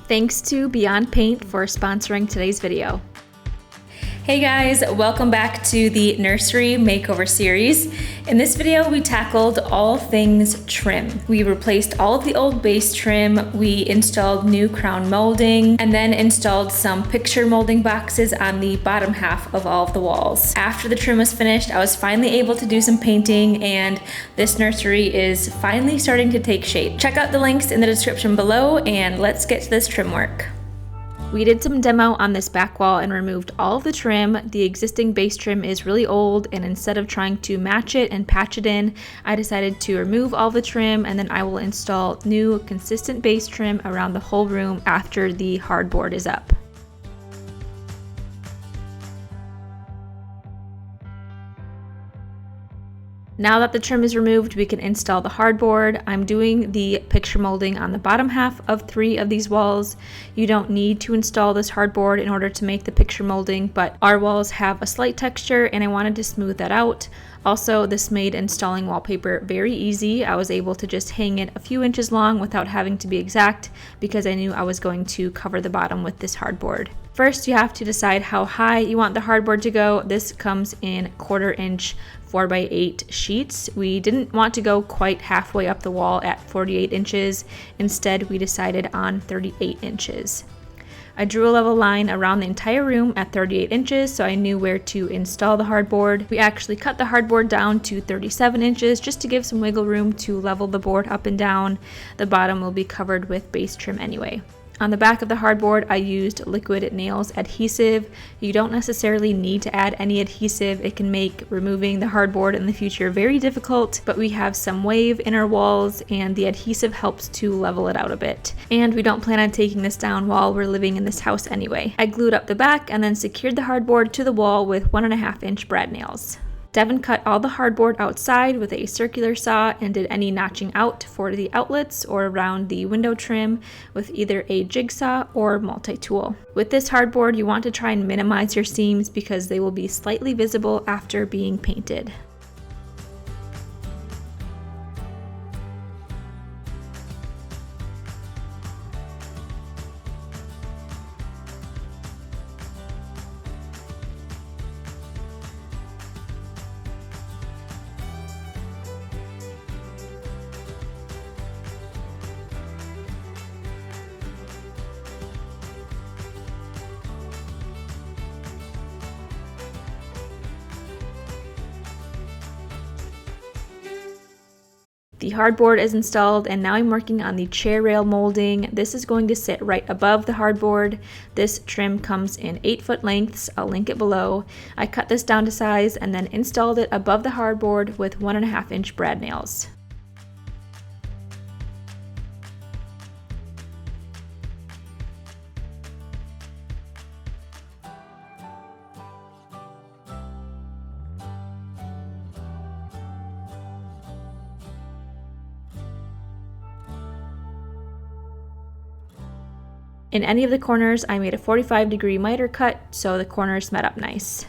Thanks to Beyond Paint for sponsoring today's video. Hey guys, welcome back to the Nursery Makeover series. In this video, we tackled all things trim. We replaced all of the old base trim, we installed new crown molding, and then installed some picture molding boxes on the bottom half of all of the walls. After the trim was finished, I was finally able to do some painting, and this nursery is finally starting to take shape. Check out the links in the description below, and let's get to this trim work. We did some demo on this back wall and removed all of the trim. The existing base trim is really old, and instead of trying to match it and patch it in, I decided to remove all the trim, and then I will install new consistent base trim around the whole room after the hardboard is up. Now that the trim is removed, we can install the hardboard. I'm doing the picture molding on the bottom half of 3 of these walls. You don't need to install this hardboard in order to make the picture molding, but our walls have a slight texture and I wanted to smooth that out. Also, this made installing wallpaper very easy. I was able to just hang it a few inches long without having to be exact because I knew I was going to cover the bottom with this hardboard. First, you have to decide how high you want the hardboard to go. This comes in 1/4 inch 4x8 sheets. We didn't want to go quite halfway up the wall at 48 inches. Instead, we decided on 38 inches. I drew a level line around the entire room at 38 inches, so I knew where to install the hardboard. We actually cut the hardboard down to 37 inches just to give some wiggle room to level the board up and down. The bottom will be covered with base trim anyway. On the back of the hardboard, I used liquid nails adhesive. You don't necessarily need to add any adhesive. It can make removing the hardboard in the future very difficult, but we have some wave in our walls and the adhesive helps to level it out a bit. And we don't plan on taking this down while we're living in this house anyway. I glued up the back and then secured the hardboard to the wall with 1.5 inch brad nails. Devin cut all the hardboard outside with a circular saw and did any notching out for the outlets or around the window trim with either a jigsaw or multi-tool. With this hardboard, you want to try and minimize your seams because they will be slightly visible after being painted. The hardboard is installed and now I'm working on the chair rail molding. This is going to sit right above the hardboard. This trim comes in 8-foot lengths. I'll link it below. I cut this down to size and then installed it above the hardboard with 1.5 inch brad nails. In any of the corners, I made a 45-degree miter cut so the corners met up nice.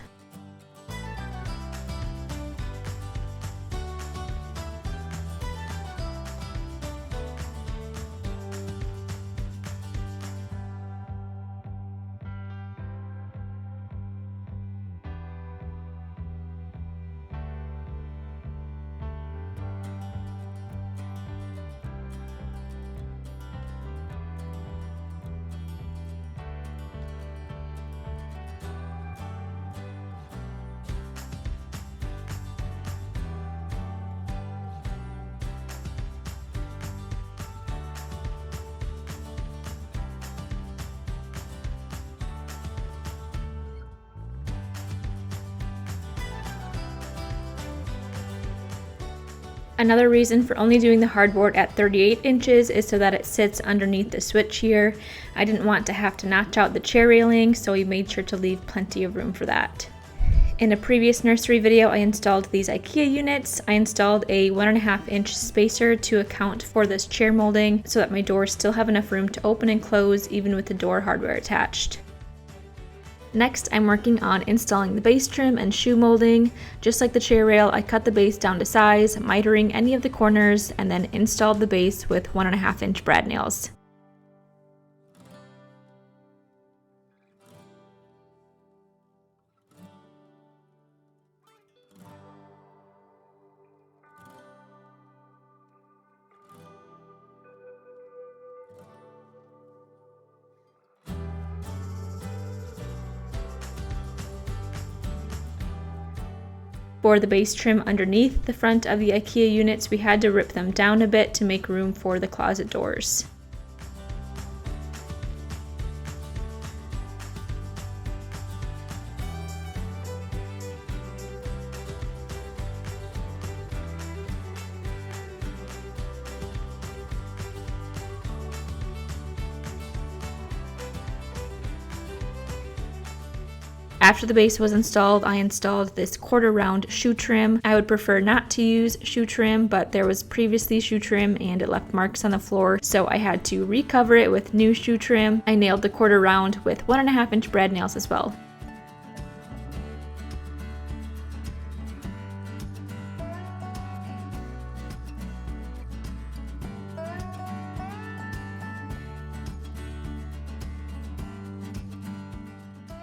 Another reason for only doing the hardboard at 38 inches is so that it sits underneath the switch here. I didn't want to have to notch out the chair railing, so we made sure to leave plenty of room for that. In a previous nursery video, I installed these IKEA units. I installed a 1.5 inch spacer to account for this chair molding so that my doors still have enough room to open and close even with the door hardware attached. Next, I'm working on installing the base trim and shoe molding. Just like the chair rail, I cut the base down to size, mitering any of the corners, and then installed the base with 1.5 inch brad nails. For the base trim underneath the front of the IKEA units, we had to rip them down a bit to make room for the closet doors. After the base was installed, I installed this quarter round shoe trim. I would prefer not to use shoe trim, but there was previously shoe trim and it left marks on the floor, so I had to recover it with new shoe trim. I nailed the quarter round with 1.5 inch brad nails as well.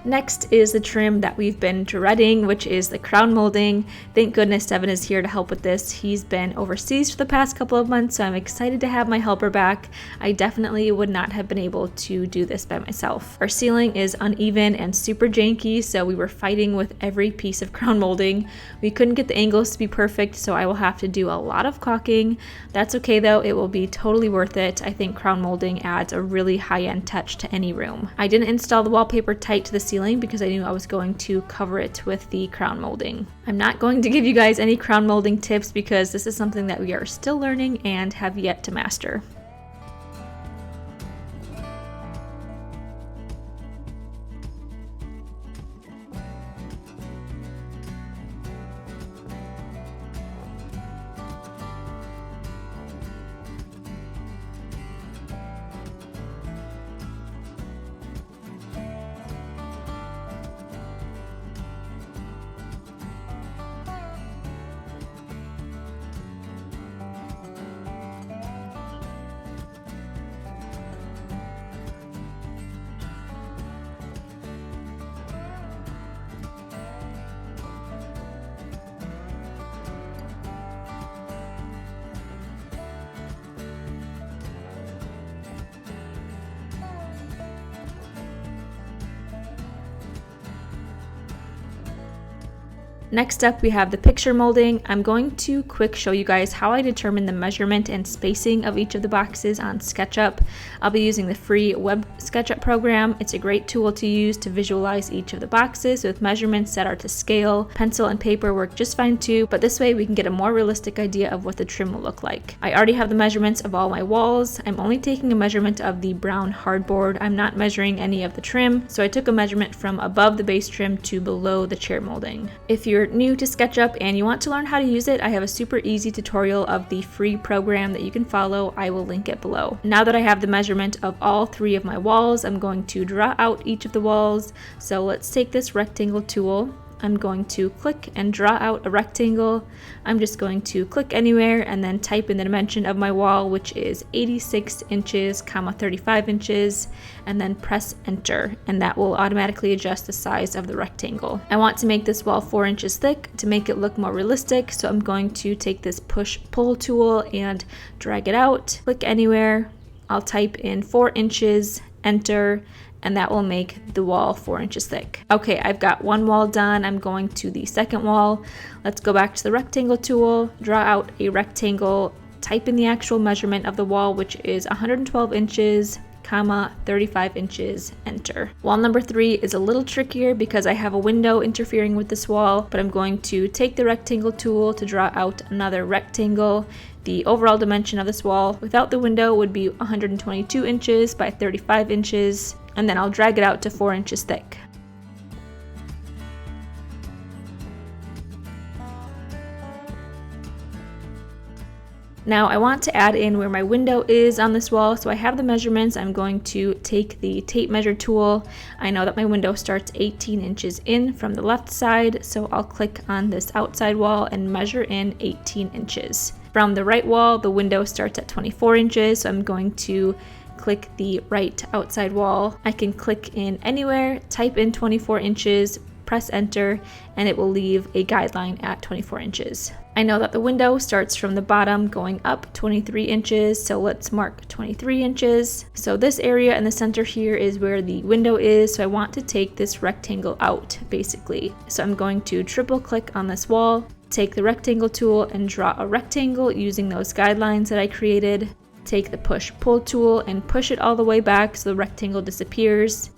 Next is the trim that we've been dreading, which is the crown molding. Thank goodness Devin is here to help with this. He's been overseas for the past couple of months, so I'm excited to have my helper back. I definitely would not have been able to do this by myself. Our ceiling is uneven and super janky, so we were fighting with every piece of crown molding. We couldn't get the angles to be perfect, so I will have to do a lot of caulking. That's okay though, it will be totally worth it. I think crown molding adds a really high-end touch to any room. I didn't install the wallpaper tight to the ceiling because I knew I was going to cover it with the crown molding. I'm not going to give you guys any crown molding tips because this is something that we are still learning and have yet to master. Next up, we have the picture molding. I'm going to quick show you guys how I determine the measurement and spacing of each of the boxes on SketchUp. I'll be using the free web SketchUp program. It's a great tool to use to visualize each of the boxes with measurements that are to scale. Pencil and paper work just fine too, but this way we can get a more realistic idea of what the trim will look like. I already have the measurements of all my walls. I'm only taking a measurement of the brown hardboard. I'm not measuring any of the trim, so I took a measurement from above the base trim to below the chair molding. If you're new to SketchUp and you want to learn how to use it, I have a super easy tutorial of the free program that you can follow. I will link it below. Now that I have the measurement of all 3 of my walls, I'm going to draw out each of the walls. So let's take this rectangle tool. I'm going to click and draw out a rectangle. I'm just going to click anywhere and then type in the dimension of my wall, which is 86 inches, 35 inches, and then press enter, and that will automatically adjust the size of the rectangle. I want to make this wall 4 inches thick to make it look more realistic, so I'm going to take this push-pull tool and drag it out. Click anywhere. I'll type in 4 inches, enter, and that will make the wall 4 inches thick. Okay, I've got one wall done. I'm going to the second wall. Let's go back to the rectangle tool, draw out a rectangle, type in the actual measurement of the wall, which is 112 inches, 35 inches, enter. Wall number 3 is a little trickier because I have a window interfering with this wall, but I'm going to take the rectangle tool to draw out another rectangle. The overall dimension of this wall without the window would be 122 inches by 35 inches, and then I'll drag it out to 4 inches thick. Now I want to add in where my window is on this wall, so I have the measurements. I'm going to take the tape measure tool. I know that my window starts 18 inches in from the left side, so I'll click on this outside wall and measure in 18 inches. From the right wall, the window starts at 24 inches, so I'm going to click the right outside wall. I can click in anywhere, type in 24 inches, press enter, and it will leave a guideline at 24 inches. I know that the window starts from the bottom going up 23 inches, so let's mark 23 inches. So this area in the center here is where the window is, so I want to take this rectangle out, basically. So I'm going to triple click on this wall, take the rectangle tool and draw a rectangle using those guidelines that I created. Take the push-pull tool and push it all the way back so the rectangle disappears.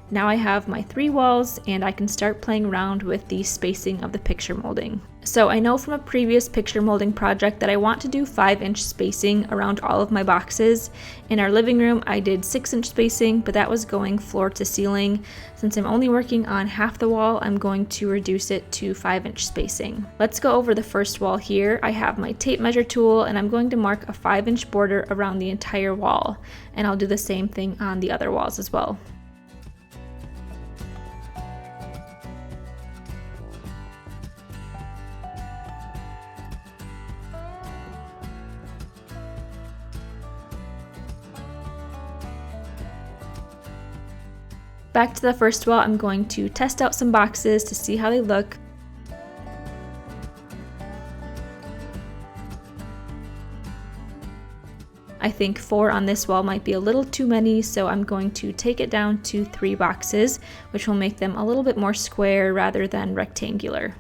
Now I have my 3 walls and I can start playing around with the spacing of the picture molding. So I know from a previous picture molding project that I want to do 5-inch spacing around all of my boxes. In our living room I did 6-inch spacing, but that was going floor to ceiling. Since I'm only working on half the wall, I'm going to reduce it to 5-inch spacing. Let's go over the first wall here. I have my tape measure tool and I'm going to mark a 5-inch border around the entire wall. And I'll do the same thing on the other walls as well. Back to the first wall, I'm going to test out some boxes to see how they look. I think 4 on this wall might be a little too many, so I'm going to take it down to 3 boxes, which will make them a little bit more square rather than rectangular.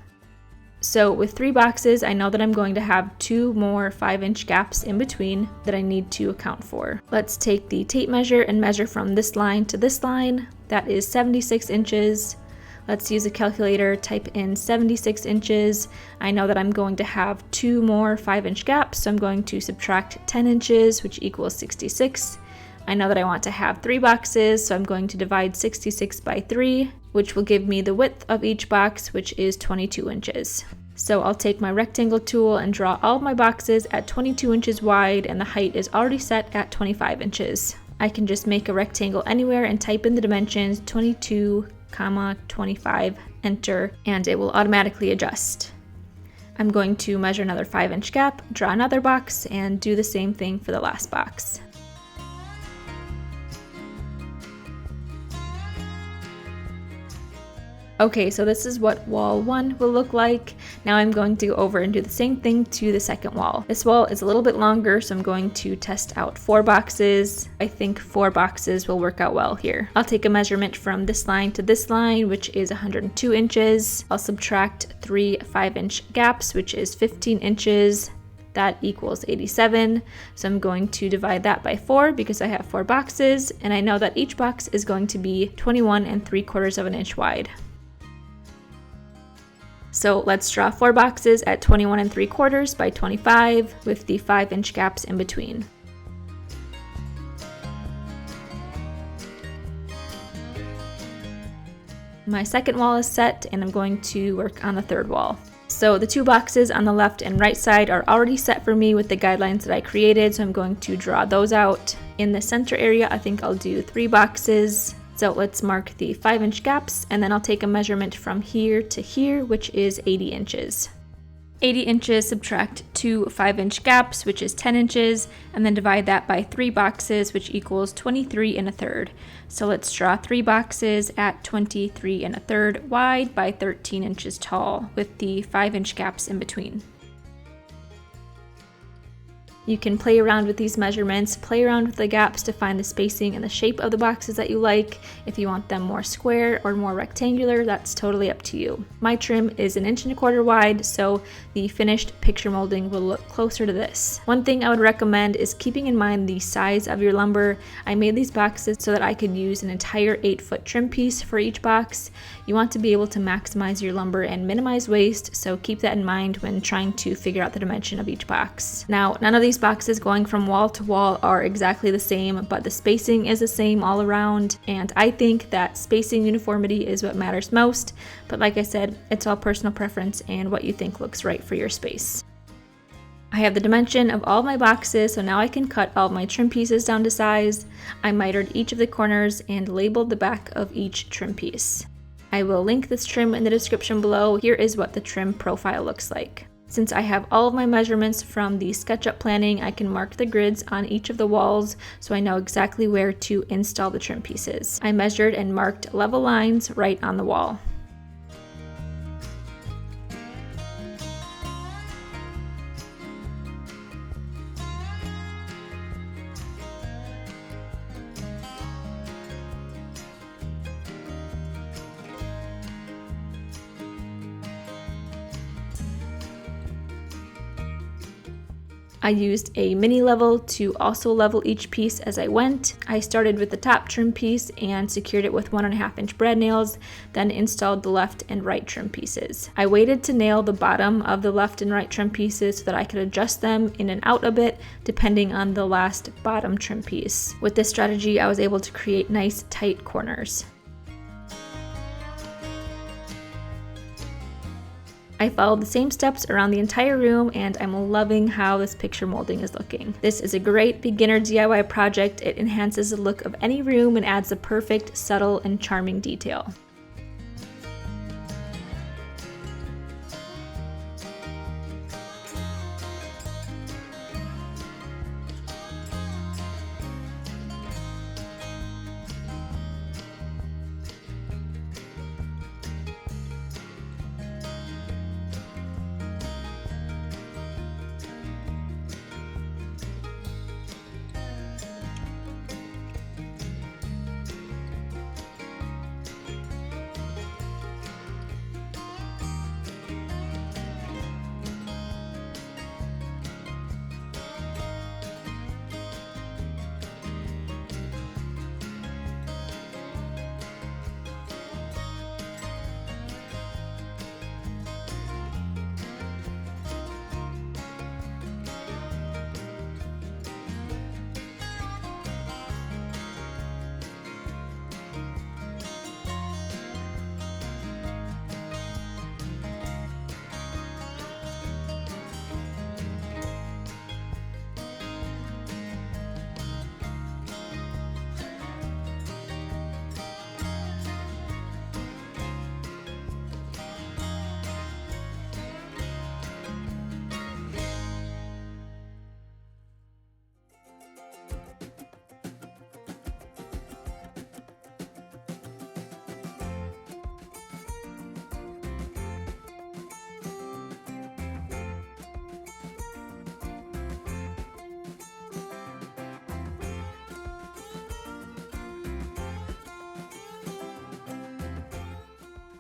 So with 3 boxes, I know that I'm going to have 2 more 5-inch gaps in between that I need to account for. Let's take the tape measure and measure from this line to this line. That is 76 inches. Let's use a calculator, type in 76 inches. I know that I'm going to have 2 more 5-inch gaps, so I'm going to subtract 10 inches, which equals 66. I know that I want to have 3 boxes, so I'm going to divide 66 by 3, which will give me the width of each box, which is 22 inches. So I'll take my rectangle tool and draw all of my boxes at 22 inches wide, and the height is already set at 25 inches. I can just make a rectangle anywhere and type in the dimensions 22, 25, enter, and it will automatically adjust. I'm going to measure another 5-inch gap, draw another box, and do the same thing for the last box. Okay, so this is what wall 1 will look like. Now I'm going to go over and do the same thing to the second wall. This wall is a little bit longer, so I'm going to test out 4 boxes. I think 4 boxes will work out well here. I'll take a measurement from this line to this line, which is 102 inches. I'll subtract 3 5-inch gaps, which is 15 inches. That equals 87. So I'm going to divide that by 4 because I have 4 boxes, and I know that each box is going to be 21 3/4 of an inch wide. So let's draw 4 boxes at 21 3/4 by 25 with the 5-inch gaps in between. My second wall is set, and I'm going to work on the third wall. So the 2 boxes on the left and right side are already set for me with the guidelines that I created, so I'm going to draw those out. In the center area, I think I'll do 3 boxes. So let's mark the 5-inch gaps, and then I'll take a measurement from here to here, which is 80 inches. 80 inches, subtract 2 5-inch gaps, which is 10 inches, and then divide that by 3 boxes, which equals 23 1/3. So let's draw 3 boxes at 23 1/3 wide by 13 inches tall, with the 5-inch gaps in between. You can play around with these measurements, play around with the gaps to find the spacing and the shape of the boxes that you like. If you want them more square or more rectangular, that's totally up to you. My trim is 1 1/4 wide, so the finished picture molding will look closer to this. One thing I would recommend is keeping in mind the size of your lumber. I made these boxes so that I could use an entire 8-foot trim piece for each box. You want to be able to maximize your lumber and minimize waste, so keep that in mind when trying to figure out the dimension of each box. Now, none of these boxes going from wall to wall are exactly the same, but the spacing is the same all around, and I think that spacing uniformity is what matters most, but like I said, it's all personal preference and what you think looks right for your space. I have the dimension of all of my boxes, so now I can cut all of my trim pieces down to size. I mitered each of the corners and labeled the back of each trim piece. I will link this trim in the description below. Here is what the trim profile looks like. Since I have all of my measurements from the SketchUp planning, I can mark the grids on each of the walls so I know exactly where to install the trim pieces. I measured and marked level lines right on the wall. I used a mini level to also level each piece as I went. I started with the top trim piece and secured it with 1.5 inch brad nails, then installed the left and right trim pieces. I waited to nail the bottom of the left and right trim pieces so that I could adjust them in and out a bit depending on the last bottom trim piece. With this strategy, I was able to create nice tight corners. I followed the same steps around the entire room, and I'm loving how this picture molding is looking. This is a great beginner DIY project. It enhances the look of any room and adds the perfect, subtle, and charming detail.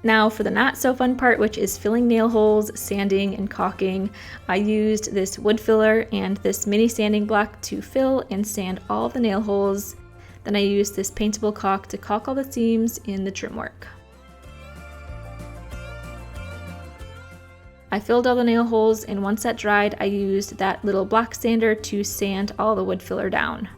Now for the not so fun part, which is filling nail holes, sanding, and caulking. I used this wood filler and this mini sanding block to fill and sand all of the nail holes. Then I used this paintable caulk to caulk all the seams in the trim work. I filled all the nail holes, and once that dried, I used that little block sander to sand all the wood filler down.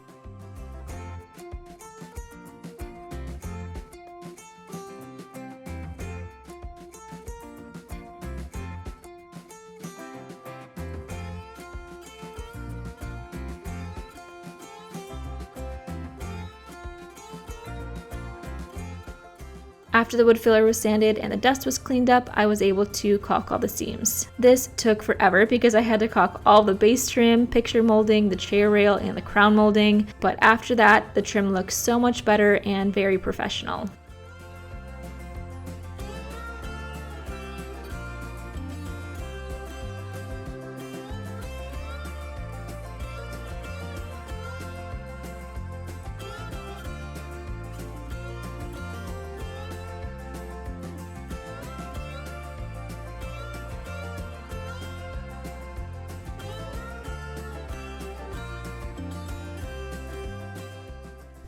After the wood filler was sanded and the dust was cleaned up, I was able to caulk all the seams. This took forever because I had to caulk all the base trim, picture molding, the chair rail, and the crown molding, but after that, the trim looks so much better and very professional.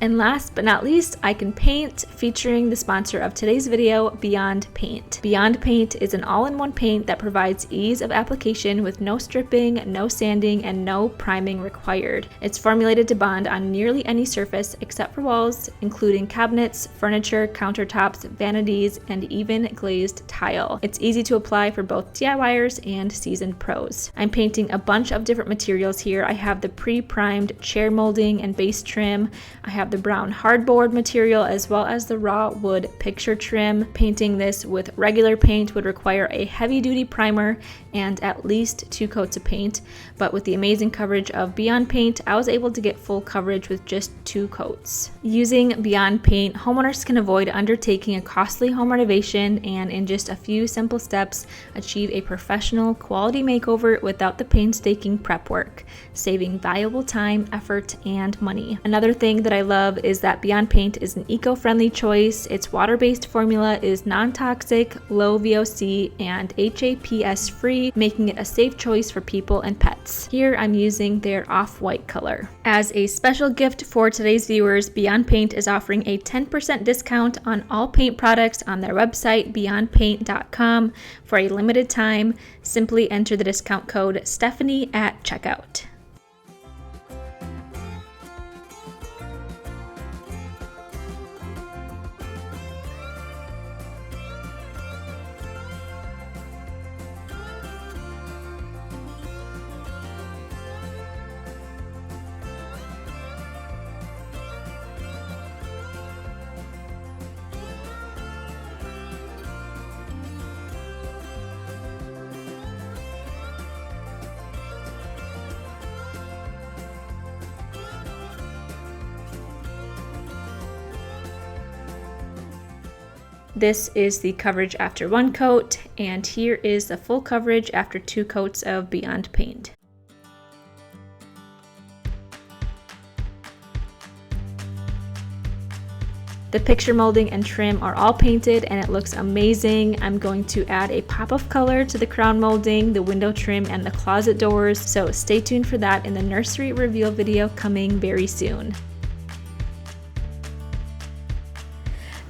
And last but not least, I can paint, featuring the sponsor of today's video, Beyond Paint. Beyond Paint is an all-in-one paint that provides ease of application with no stripping, no sanding, and no priming required. It's formulated to bond on nearly any surface except for walls, including cabinets, furniture, countertops, vanities, and even glazed tile. It's easy to apply for both DIYers and seasoned pros. I'm painting a bunch of different materials here. I have the pre-primed chair molding and base trim. I have the brown hardboard material as well as the raw wood picture trim. Painting this with regular paint would require a heavy-duty primer and at least 2 coats of paint, but with the amazing coverage of Beyond Paint, I was able to get full coverage with just 2 coats. Using Beyond Paint, homeowners can avoid undertaking a costly home renovation and in just a few simple steps achieve a professional quality makeover without the painstaking prep work, saving valuable time, effort, and money. Another thing that I love is that Beyond Paint is an eco-friendly choice. Its water-based formula is non-toxic, low VOC, and HAPS free, making it a safe choice for people and pets. Here I'm using their off-white color. As a special gift for today's viewers, Beyond Paint is offering a 10% discount on all paint products on their website, beyondpaint.com. For a limited time, simply enter the discount code Stephanie at checkout. This is the coverage after 1 coat, and here is the full coverage after 2 coats of Beyond Paint. The picture molding and trim are all painted and it looks amazing. I'm going to add a pop of color to the crown molding, the window trim, and the closet doors, so stay tuned for that in the nursery reveal video coming very soon.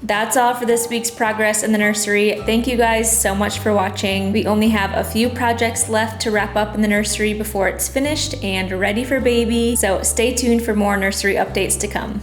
That's all for this week's progress in the nursery. Thank you guys so much for watching. We only have a few projects left to wrap up in the nursery before it's finished and ready for baby, so stay tuned for more nursery updates to come.